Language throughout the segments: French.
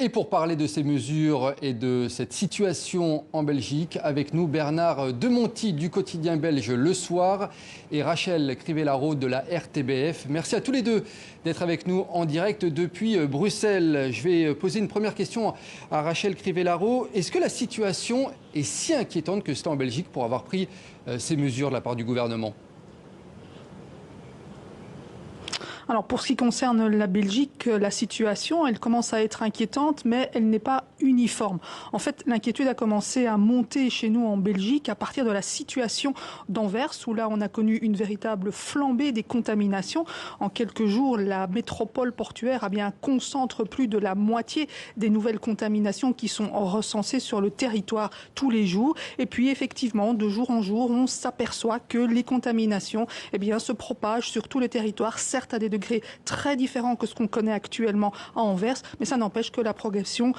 Et pour parler de ces mesures et de cette situation en Belgique, avec nous Bernard Demonty du quotidien belge Le Soir et Rachel Crivellaro de la RTBF. Merci à tous les deux d'être avec nous en direct depuis Bruxelles. Je vais poser une première question à Rachel Crivellaro. Est-ce que la situation est si inquiétante que c'est en Belgique pour avoir pris ces mesures de la part du gouvernement ? Alors pour ce qui concerne la Belgique, la situation, elle commence à être inquiétante, mais elle n'est pas uniforme. En fait, l'inquiétude a commencé à monter chez nous en Belgique à partir de la situation d'Anvers, où là on a connu une véritable flambée des contaminations. En quelques jours, la métropole portuaire concentre plus de la moitié des nouvelles contaminations qui sont recensées sur le territoire tous les jours. Et puis effectivement, de jour en jour, on s'aperçoit que les contaminations se propagent sur tout le territoire, certes à des degrés très différents que ce qu'on connaît actuellement à Anvers, mais ça n'empêche que la propagation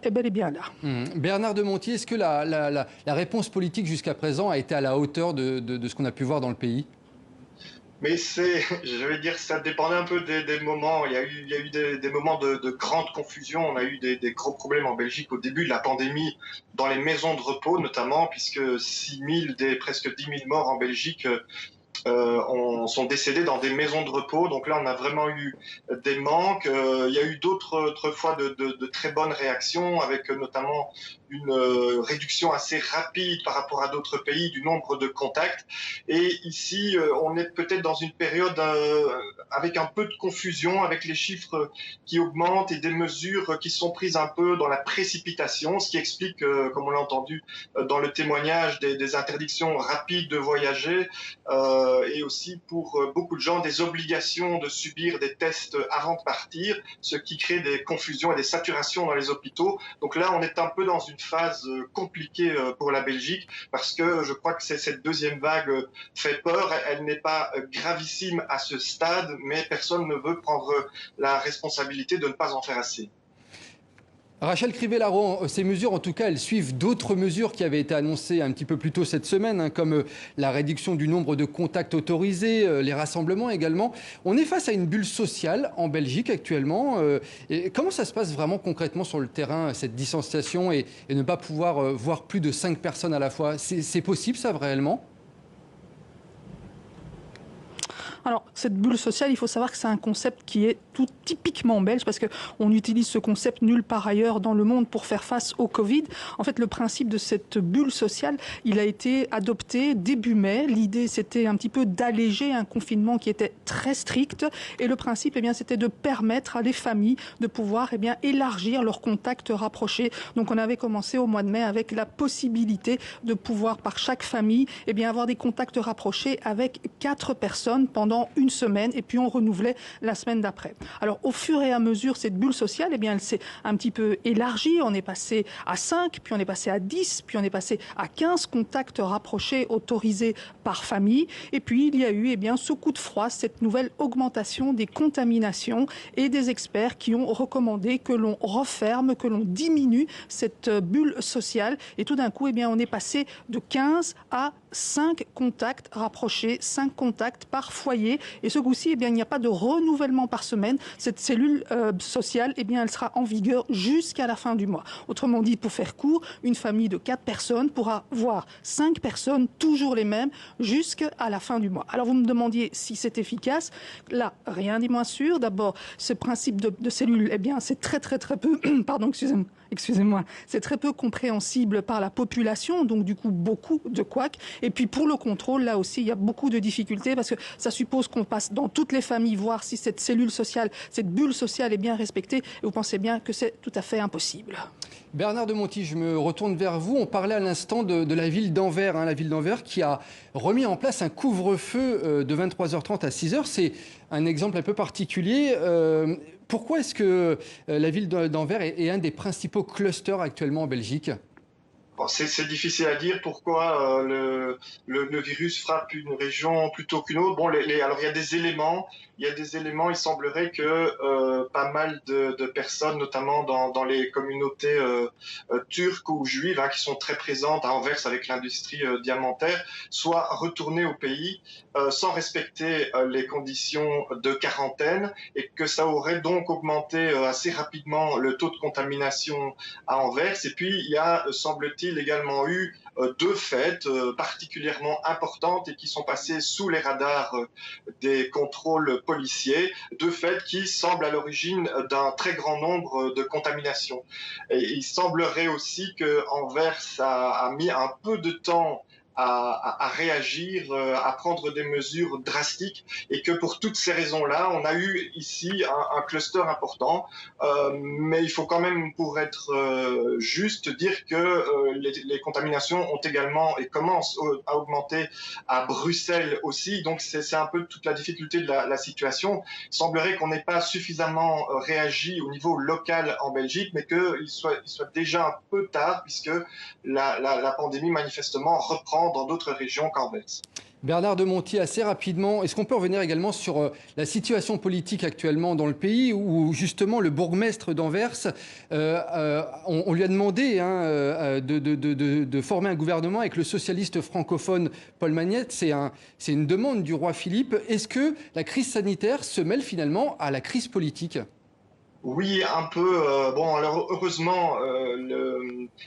est bel et bien là. Bernard Demonty, est-ce que la réponse politique jusqu'à présent a été à la hauteur de ce qu'on a pu voir dans le pays ? Mais je vais dire, ça dépendait un peu des moments. Il y a eu des moments de grande confusion. On a eu des gros problèmes en Belgique au début de la pandémie, dans les maisons de repos notamment, puisque 6 000 des presque 10 000 morts en Belgique sont décédés dans des maisons de repos. Donc là, on a vraiment eu des manques. Il y a eu d'autres fois de très bonnes réactions, avec notamment une réduction assez rapide par rapport à d'autres pays du nombre de contacts. Et ici, on est peut-être dans une période avec un peu de confusion, avec les chiffres qui augmentent et des mesures qui sont prises un peu dans la précipitation, ce qui explique, comme on l'a entendu dans le témoignage, des interdictions rapides de voyager, et aussi pour beaucoup de gens des obligations de subir des tests avant de partir, ce qui crée des confusions et des saturations dans les hôpitaux. Donc là, on est un peu dans une phase compliquée pour la Belgique, parce que je crois que cette deuxième vague fait peur. Elle n'est pas gravissime à ce stade, mais personne ne veut prendre la responsabilité de ne pas en faire assez. Rachel Crivellaro, ces mesures, en tout cas, elles suivent d'autres mesures qui avaient été annoncées un petit peu plus tôt cette semaine, comme la réduction du nombre de contacts autorisés, les rassemblements également. On est face à une bulle sociale en Belgique actuellement. Et comment ça se passe vraiment concrètement sur le terrain, cette distanciation et ne pas pouvoir voir plus de 5 personnes à la fois ? C'est possible ça réellement ? Alors, cette bulle sociale, il faut savoir que c'est un concept qui est tout typiquement belge, parce qu'on utilise ce concept nulle part ailleurs dans le monde pour faire face au Covid. En fait, le principe de cette bulle sociale, il a été adopté début mai. L'idée, c'était un petit peu d'alléger un confinement qui était très strict. Et le principe, c'était de permettre à les familles de pouvoir élargir leurs contacts rapprochés. Donc, on avait commencé au mois de mai avec la possibilité de pouvoir, par chaque famille, avoir des contacts rapprochés avec 4 personnes pendant une semaine, et puis on renouvelait la semaine d'après. Alors au fur et à mesure, cette bulle sociale, elle s'est un petit peu élargie. On est passé à 5, puis on est passé à 10, puis on est passé à 15 contacts rapprochés autorisés par famille. Et puis il y a eu ce coup de froid, cette nouvelle augmentation des contaminations, et des experts qui ont recommandé que l'on referme, que l'on diminue cette bulle sociale. Et tout d'un coup, on est passé de 15 à 5 contacts rapprochés, 5 contacts par foyer. Et ce coup-ci, il n'y a pas de renouvellement par semaine. Cette cellule sociale, elle sera en vigueur jusqu'à la fin du mois. Autrement dit, pour faire court, une famille de 4 personnes pourra voir 5 personnes, toujours les mêmes, jusqu'à la fin du mois. Alors vous me demandiez si c'est efficace. Là, rien n'est moins sûr. D'abord, ce principe de cellule, c'est très peu, pardon, excusez-moi, c'est très peu compréhensible par la population, donc du coup beaucoup de couacs. Et puis pour le contrôle, là aussi, il y a beaucoup de difficultés, parce que ça suppose qu'on passe dans toutes les familles voir si cette cellule sociale, cette bulle sociale est bien respectée. Et vous pensez bien que c'est tout à fait impossible. Bernard Demonty, je me retourne vers vous. On parlait à l'instant de la ville d'Anvers, la ville d'Anvers qui a remis en place un couvre-feu de 23h30 à 6h. C'est un exemple un peu particulier. Pourquoi est-ce que la ville d'Anvers est un des principaux clusters actuellement en Belgique ? Bon, c'est difficile à dire pourquoi le virus frappe une région plutôt qu'une autre. Bon, alors il y a des éléments. Il y a des éléments. Il semblerait que pas mal de personnes, notamment dans les communautés turques ou juives, qui sont très présentes à Anvers avec l'industrie diamantaire, soient retournées au pays sans respecter les conditions de quarantaine, et que ça aurait donc augmenté assez rapidement le taux de contamination à Anvers. Et puis il y a, semble-t-il, également eu deux fêtes particulièrement importantes et qui sont passées sous les radars des contrôles policiers, deux fêtes qui semblent à l'origine d'un très grand nombre de contaminations. Et il semblerait aussi que Anvers a mis un peu de temps à réagir, à prendre des mesures drastiques, et que pour toutes ces raisons-là, on a eu ici un cluster important. Mais il faut quand même, pour être juste, dire que les contaminations ont également et commencent à augmenter à Bruxelles aussi. Donc c'est un peu toute la difficulté de la situation. Il semblerait qu'on n'ait pas suffisamment réagi au niveau local en Belgique, mais qu'il soit déjà un peu tard, puisque la pandémie manifestement reprend dans d'autres régions qu'Anvers. Bernard Demonty, assez rapidement, est-ce qu'on peut revenir également sur la situation politique actuellement dans le pays, où justement le bourgmestre d'Anvers, on lui a demandé de former un gouvernement avec le socialiste francophone Paul Magnette. C'est une demande du roi Philippe. Est-ce que la crise sanitaire se mêle finalement à la crise politique ? Oui, un peu. Bon, alors heureusement,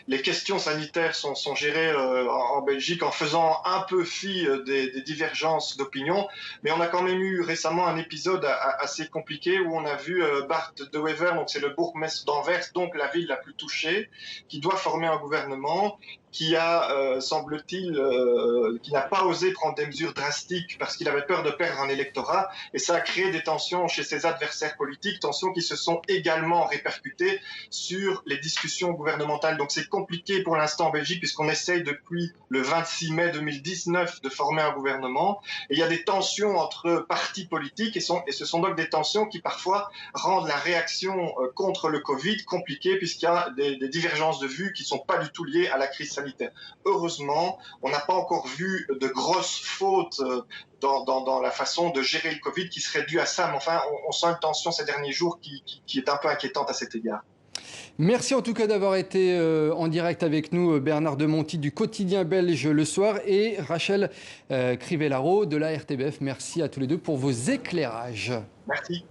les questions sanitaires sont gérées en Belgique en faisant un peu fi des divergences d'opinion, mais on a quand même eu récemment un épisode assez compliqué où on a vu Bart De Wever, donc c'est le bourgmestre d'Anvers, donc la ville la plus touchée, qui doit former un gouvernement, qui a, semble-t-il, qui n'a pas osé prendre des mesures drastiques parce qu'il avait peur de perdre un électorat, et ça a créé des tensions chez ses adversaires politiques, tensions qui se sont également répercutées sur les discussions gouvernementales. Donc c'est compliqué pour l'instant en Belgique, puisqu'on essaye depuis le 26 mai 2019 de former un gouvernement, et il y a des tensions entre partis politiques, et ce sont donc des tensions qui parfois rendent la réaction contre le Covid compliquée, puisqu'il y a des divergences de vues qui ne sont pas du tout liées à la crise sanitaire. Heureusement, on n'a pas encore vu de grosses fautes dans la façon de gérer le Covid qui serait due à ça. Mais enfin, on sent une tension ces derniers jours qui est un peu inquiétante à cet égard. Merci en tout cas d'avoir été en direct avec nous, Bernard Demonty du quotidien belge Le Soir, et Rachel Crivellaro de la RTBF. Merci à tous les deux pour vos éclairages. Merci.